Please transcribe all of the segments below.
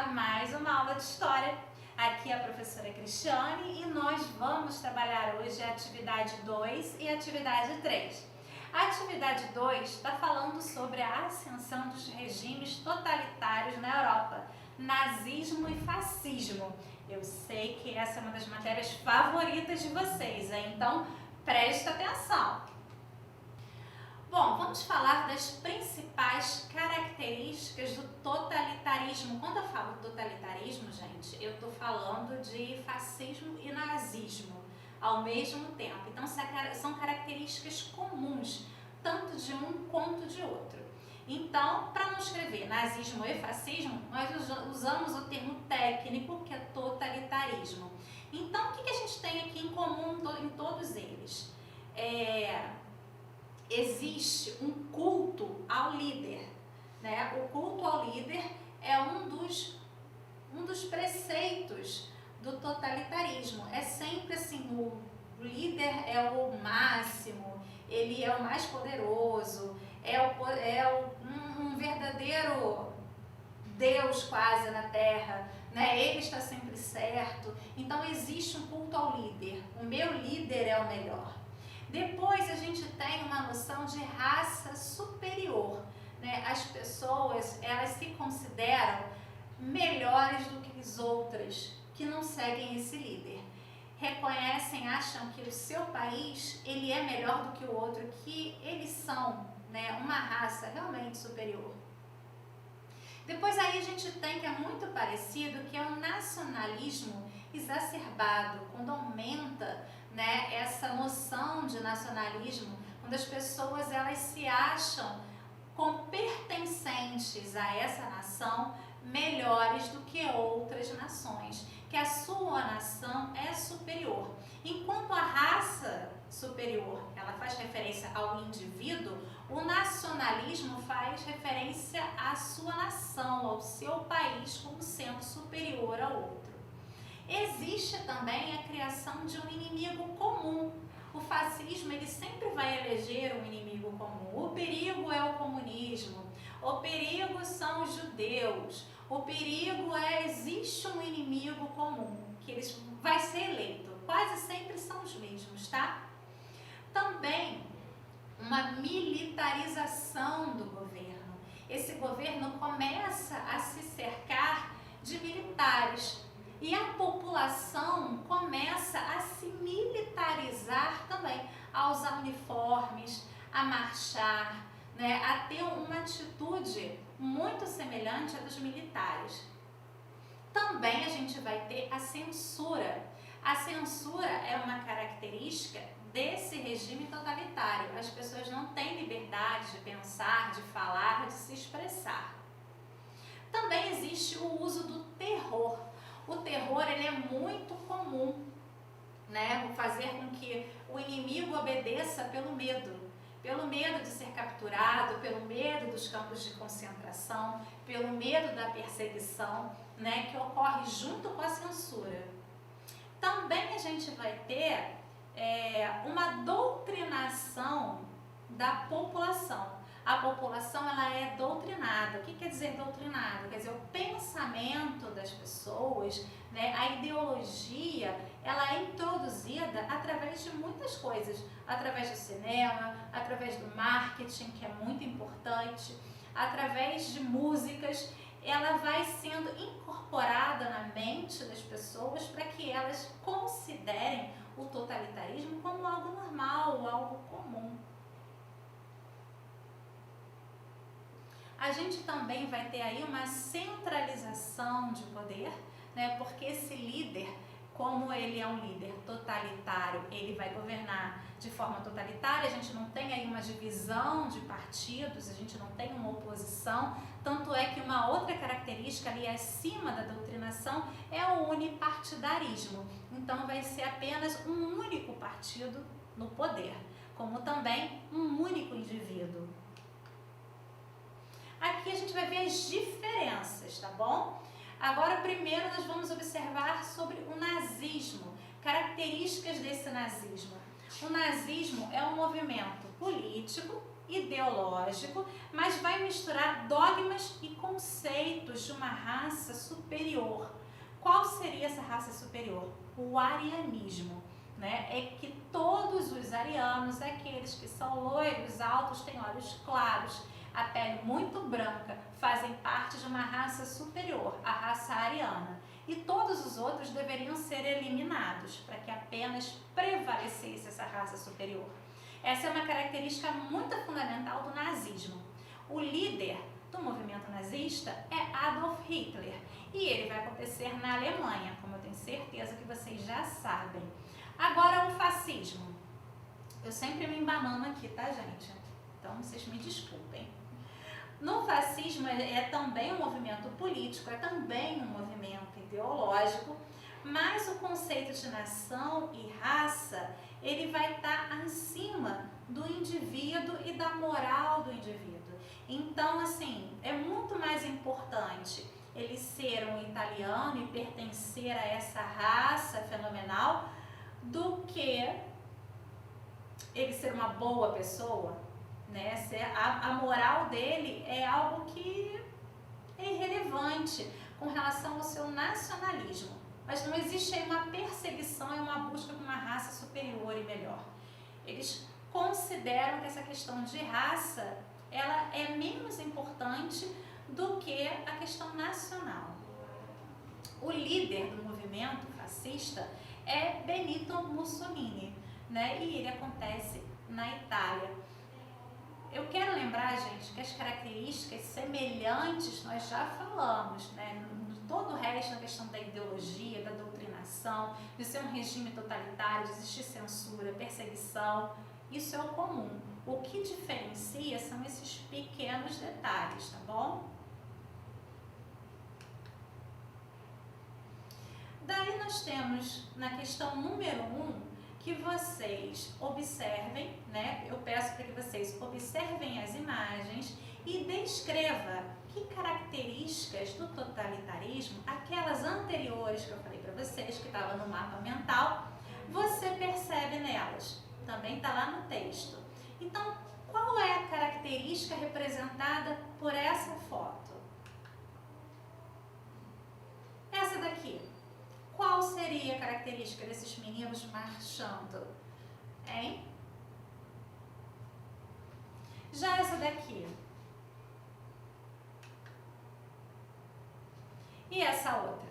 a mais uma aula de História. Aqui é a professora Cristiane e nós vamos trabalhar hoje a atividade 2 e a atividade 3. A atividade 2 está falando sobre a ascensão dos regimes totalitários na Europa, nazismo e fascismo. Eu sei que essa é uma das matérias favoritas de vocês, então presta atenção. Bom, vamos falar das principais características do totalitarismo. Quando eu falo totalitarismo, gente, eu estou falando de fascismo e nazismo ao mesmo tempo. Então, são características comuns, tanto de um quanto de outro. Então, para não escrever nazismo e fascismo, nós usamos o termo técnico, que é totalitarismo. Então, o que a gente tem aqui em comum em todos eles? Existe um culto ao líder, né? O culto ao líder é um dos preceitos do totalitarismo. É sempre assim, o líder é o máximo, ele é o mais poderoso, um verdadeiro Deus quase na Terra, né? Ele está sempre certo. Então existe um culto ao líder. O meu líder é o melhor. Depois a gente tem uma noção de raça superior, né? As pessoas, elas se consideram melhores do que as outras que não seguem esse líder. Reconhecem, acham que o seu país, ele é melhor do que o outro, que eles são, né, uma raça realmente superior. Depois aí a gente tem, que é muito parecido, que é o nacionalismo exacerbado, quando aumenta, né, essa noção de nacionalismo, quando as pessoas elas se acham como pertencentes a essa nação melhores do que outras nações, que a sua nação é superior. Enquanto a raça superior, ela faz referência ao indivíduo, o nacionalismo faz referência à sua nação, ao seu país como sendo superior ao outro. Existe também a criação de um inimigo comum. O fascismo, ele sempre vai eleger um inimigo comum. O perigo é o comunismo, o perigo são os judeus, o perigo existe um inimigo comum, que vai ser eleito. Quase sempre são os mesmos, tá? Também uma militarização do governo. Esse governo começa a se cercar de militares e a população começa a se militarizar também, a usar uniformes, a marchar, né, a ter uma atitude muito semelhante à dos militares. Também a gente vai ter a censura. A censura é uma característica desse regime totalitário. As pessoas não têm liberdade de pensar, de falar, de se expressar. Também existe o uso do terror. O terror, ele é muito comum, né? Fazer com que o inimigo obedeça pelo medo de ser capturado, pelo medo dos campos de concentração, pelo medo da perseguição, né? Que ocorre junto com a censura. Também a gente vai ter uma doutrinação da população. A população, ela é doutrinada. O que quer dizer doutrinado? Quer dizer, o pensamento das pessoas, né, a ideologia, ela é introduzida através de muitas coisas. Através do cinema, através do marketing, que é muito importante, através de músicas. Ela vai sendo incorporada na mente das pessoas para que elas considerem o totalitarismo como algo normal, algo comum. A gente também vai ter aí uma centralização de poder, né? Porque esse líder, como ele é um líder totalitário, ele vai governar de forma totalitária, a gente não tem aí uma divisão de partidos, a gente não tem uma oposição, tanto é que uma outra característica ali acima da doutrinação é o unipartidarismo. Então vai ser apenas um único partido no poder, como também um único indivíduo. Aqui a gente vai ver as diferenças, tá bom? Agora, primeiro nós vamos observar sobre o nazismo, características desse nazismo. O nazismo é um movimento político ideológico, mas vai misturar dogmas e conceitos de uma raça superior. Qual seria essa raça superior? O arianismo, né? É que todos os arianos, aqueles que são loiros, altos, têm olhos claros, a pele muito branca, fazem parte de uma raça superior, a raça ariana. E todos os outros deveriam ser eliminados para que apenas prevalecesse essa raça superior. Essa é uma característica muito fundamental do nazismo. O líder do movimento nazista é Adolf Hitler e ele vai acontecer na Alemanha, como eu tenho certeza que vocês já sabem. Agora, o fascismo. Eu sempre me embanando aqui, tá, gente? Então, vocês me desculpem. No fascismo é também um movimento político, é também um movimento ideológico, mas o conceito de nação e raça, ele vai estar acima do indivíduo e da moral do indivíduo. Então, assim, é muito mais importante ele ser um italiano e pertencer a essa raça fenomenal do que ele ser uma boa pessoa. Né? A moral dele é algo que é irrelevante com relação ao seu nacionalismo. Mas não existe aí uma perseguição e uma busca por uma raça superior e melhor. Eles consideram que essa questão de raça ela é menos importante do que a questão nacional. O líder do movimento fascista é Benito Mussolini, né? E ele acontece na Itália. Eu quero lembrar, gente, que as características semelhantes nós já falamos, né? Todo o resto, a questão da ideologia, da doutrinação, de ser um regime totalitário, de existir censura, perseguição, isso é o comum. O que diferencia são esses pequenos detalhes, tá bom? Daí nós temos, na questão número 1, que vocês observem, né? Eu peço para que vocês observem as imagens e descreva que características do totalitarismo, aquelas anteriores que eu falei para vocês, que estavam no mapa mental, você percebe nelas. Também está lá no texto. Então, qual é a característica representada por essa foto? Essa daqui. Qual seria a característica desses meninos marchando? Hein? Já essa daqui. E essa outra?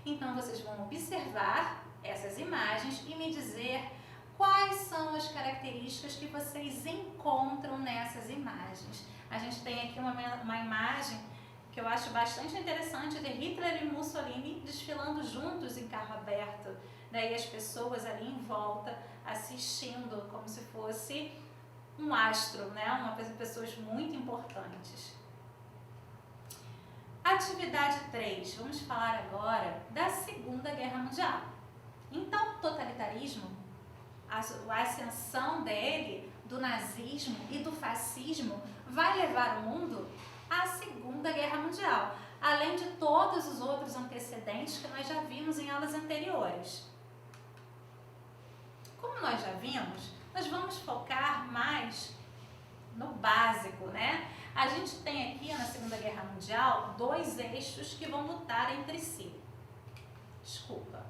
Então, vocês vão observar essas imagens e me dizer quais são as características que vocês encontram nessas imagens. A gente tem aqui uma imagem que eu acho bastante interessante de Hitler e Mussolini desfilando juntos em carro aberto. Daí as pessoas ali em volta assistindo como se fosse um astro, né? Pessoas muito importantes. Atividade 3. Vamos falar agora da Segunda Guerra Mundial. Então, o totalitarismo, a ascensão dele, do nazismo e do fascismo, vai levar o mundo à Segunda Guerra Mundial, além de todos os outros antecedentes que nós já vimos em aulas anteriores. Como nós já vimos, nós vamos focar mais no básico, né? A gente tem aqui na Segunda Guerra Mundial 2 eixos que vão lutar entre si. Desculpa.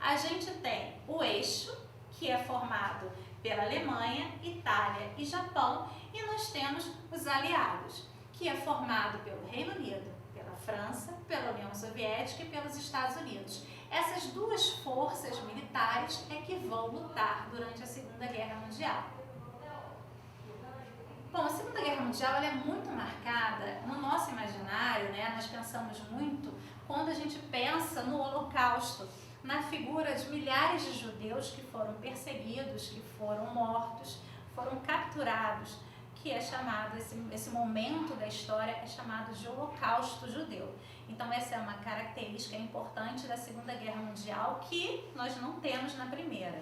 A gente tem o eixo, que é formado pela Alemanha, Itália e Japão, e nós temos os aliados, que é formado pelo Reino Unido, pela França, pela União Soviética e pelos Estados Unidos. Essas 2 forças militares é que vão lutar durante a Segunda Guerra Mundial. Bom, a Segunda Guerra Mundial ela é muito marcada no nosso imaginário, né? Nós pensamos muito quando a gente pensa no Holocausto, na figura de milhares de judeus que foram perseguidos, que foram mortos, foram capturados, que é chamado, esse momento da história é chamado de Holocausto Judeu. Então essa é uma característica importante da Segunda Guerra Mundial que nós não temos na Primeira.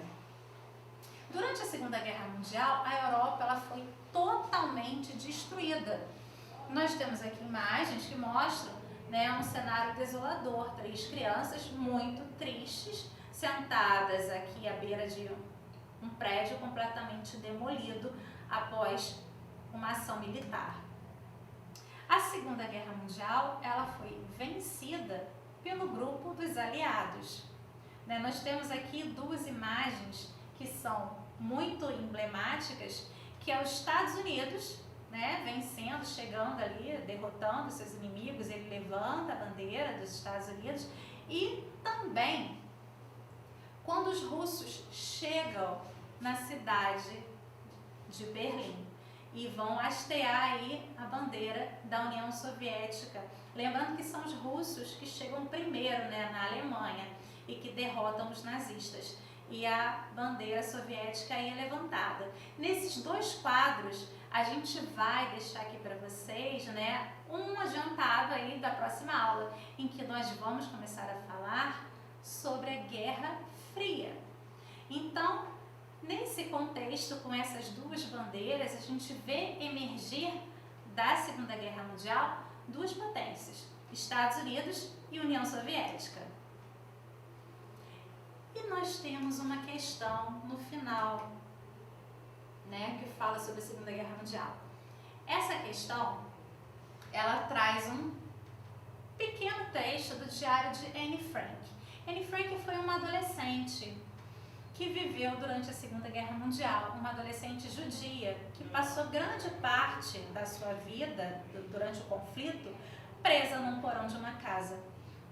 Durante a Segunda Guerra Mundial, a Europa ela foi totalmente destruída. Nós temos aqui imagens que mostram, né, um cenário desolador, 3 crianças muito tristes, sentadas aqui à beira de um prédio completamente demolido, após uma ação militar. A Segunda Guerra Mundial, ela foi vencida pelo grupo dos aliados. Nós temos aqui duas imagens que são muito emblemáticas, que é os Estados Unidos, vencendo, chegando ali, derrotando seus inimigos, ele levanta a bandeira dos Estados Unidos, e também quando os russos chegam na cidade de Berlim e vão hastear aí a bandeira da União Soviética. Lembrando que são os russos que chegam primeiro, na Alemanha, e que derrotam os nazistas. E a bandeira soviética aí é levantada. Nesses dois quadros, a gente vai deixar aqui para vocês, um adiantado aí da próxima aula, em que nós vamos começar a falar sobre a Guerra Fria. Então, nesse contexto, com essas duas bandeiras, a gente vê emergir da Segunda Guerra Mundial duas potências, Estados Unidos e União Soviética. E nós temos uma questão no final, que fala sobre a Segunda Guerra Mundial. Essa questão, ela traz um pequeno trecho do diário de Anne Frank. Anne Frank foi uma adolescente que viveu durante a Segunda Guerra Mundial, uma adolescente judia que passou grande parte da sua vida, durante o conflito, presa num porão de uma casa.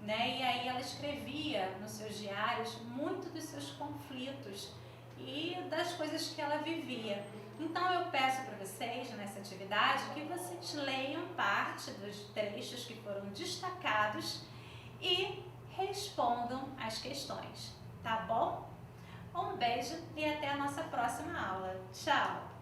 E aí ela escrevia nos seus diários muito dos seus conflitos e das coisas que ela vivia. Então eu peço para vocês, nessa atividade, que vocês leiam parte dos trechos que foram destacados e respondam as questões, tá bom? Um beijo e até a nossa próxima aula. Tchau!